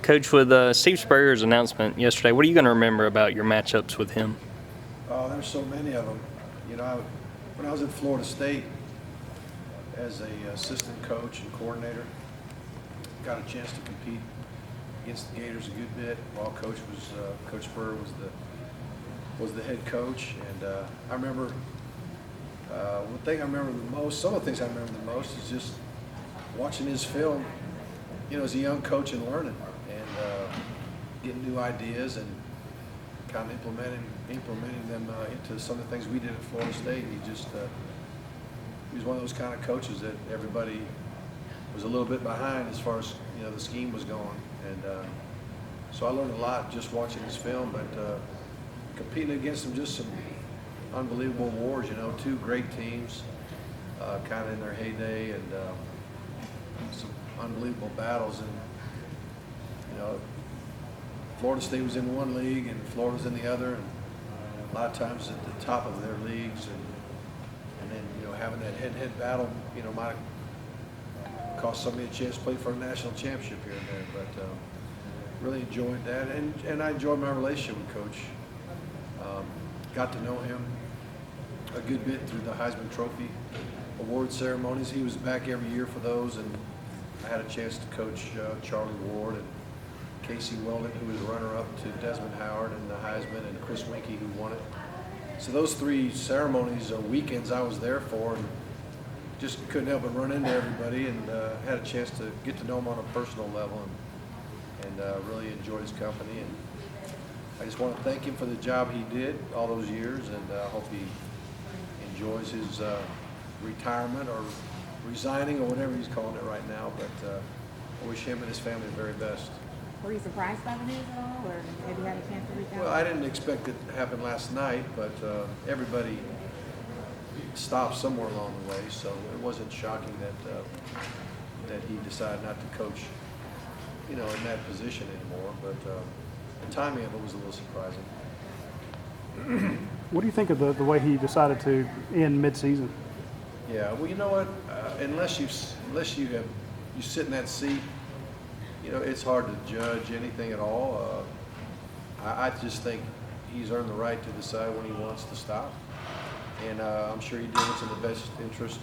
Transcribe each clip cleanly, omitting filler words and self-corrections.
Coach, with Steve Spurrier's announcement yesterday, what are you going to remember about your matchups with him? Oh, there's so many of them. When I was at Florida State as a assistant coach and coordinator, got a chance to compete against the Gators a good bit while Coach Spurrier was the head coach. And I remember one thing I remember the most. Some of the things I remember the most is just watching his film. As a young coach and learning and getting new ideas and kind of implementing them into some of the things we did at Florida State. He was one of those kind of coaches that everybody was a little bit behind as far as the scheme was going, and so I learned a lot just watching his film. But competing against him, just some unbelievable wars. Two great teams, kind of in their heyday, and some unbelievable battles. And Florida State was in one league and Florida was in the other, and a lot of times at the top of their leagues, and then having that head-to-head battle might have cost somebody a chance to play for a national championship here and there. But really enjoyed that, and I enjoyed my relationship with Coach. Got to know him a good bit through the Heisman Trophy award ceremonies. He was back every year for those, and I had a chance to coach Charlie Ward and Casey Weldon, who was runner-up to Desmond Howard and the Heisman, and Chris Winkie, who won it. So those three ceremonies or weekends I was there for, and just couldn't help but run into everybody, and had a chance to get to know him on a personal level, and really enjoyed his company. And I just want to thank him for the job he did all those years, and I hope he enjoys his retirement or resigning or whatever he's calling it right now. But I wish him and his family the very best. Were you surprised by the news at all, or have you had a chance to reach out? Well, I didn't expect it to happen last night, but everybody stopped somewhere along the way, so it wasn't shocking that he decided not to coach, in that position anymore. But the timing of it was a little surprising. What do you think of the way he decided to end mid-season? Yeah, well, you know what? Unless you sit in that seat, it's hard to judge anything at all. I just think he's earned the right to decide when he wants to stop, and I'm sure he did what's in the best interest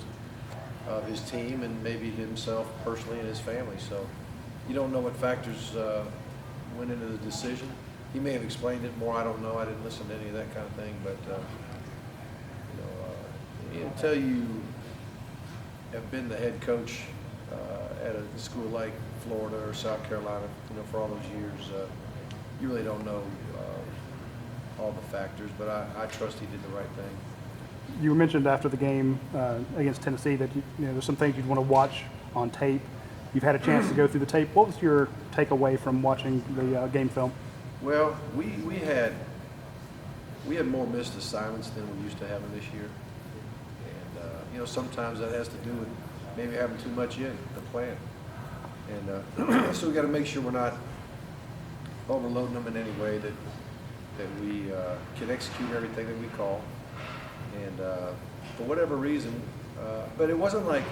of his team and maybe himself personally and his family. So you don't know what factors went into the decision. He may have explained it more. I don't know. I didn't listen to any of that kind of thing. But until you have been the head coach at a school like Florida or South Carolina, for all those years, you really don't know all the factors. But I trust he did the right thing. You mentioned after the game against Tennessee that there's some things you'd want to watch on tape. You've had a chance to go through the tape. What was your takeaway from watching the game film? Well, we had more missed assignments than we used to having this year, and sometimes that has to do with maybe having too much in the plan, and so we got to make sure we're not overloading them in any way that we can execute everything that we call, and for whatever reason, but it wasn't like.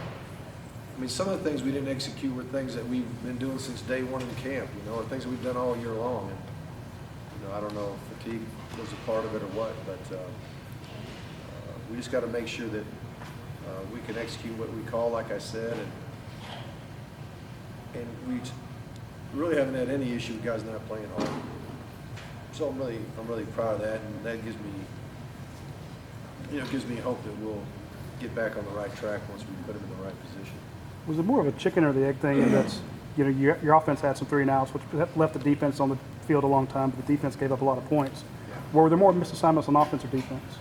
Some of the things we didn't execute were things that we've been doing since day one in camp, or things that we've done all year long. And, I don't know if fatigue was a part of it or what, but we just got to make sure that we can execute what we call, like I said, and we really haven't had any issue with guys not playing hard. So I'm really proud of that, and that gives me hope that we'll get back on the right track once we put them in the right position. Was it more of a chicken or the egg thing? That's your offense had some 3-and-outs, which left the defense on the field a long time, but the defense gave up a lot of points. Yeah. Were there more missed assignments on offense or defense?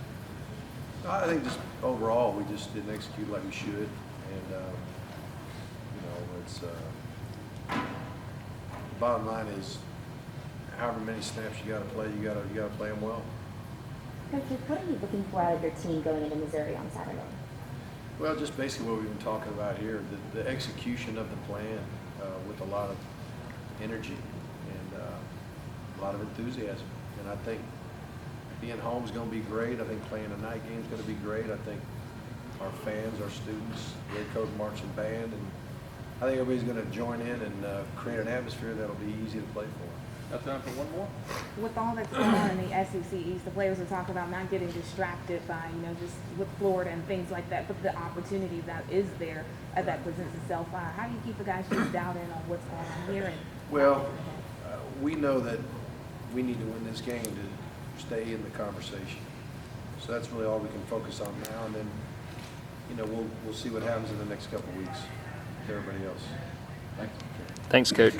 I think just overall we just didn't execute like we should, and it's the bottom line is however many snaps you got to play, you got to play them well. Coach, what are you looking for out of your team going into Missouri on Saturday? Well, just basically what we've been talking about here, the execution of the plan with a lot of energy and a lot of enthusiasm. And I think being home is going to be great. I think playing a night game is going to be great. I think our fans, our students, the coach marching band, and I think everybody's going to join in and create an atmosphere that'll be easy to play for. Got time for one more? With all that's going on in the SEC East, the players are talking about not getting distracted by, just with Florida and things like that, but the opportunity that is there that presents itself. How do you keep the guys just dialed in on what's going on here? Well, we know that we need to win this game to stay in the conversation. So that's really all we can focus on now, and then, we'll see what happens in the next couple of weeks with everybody else. Thanks, Coach.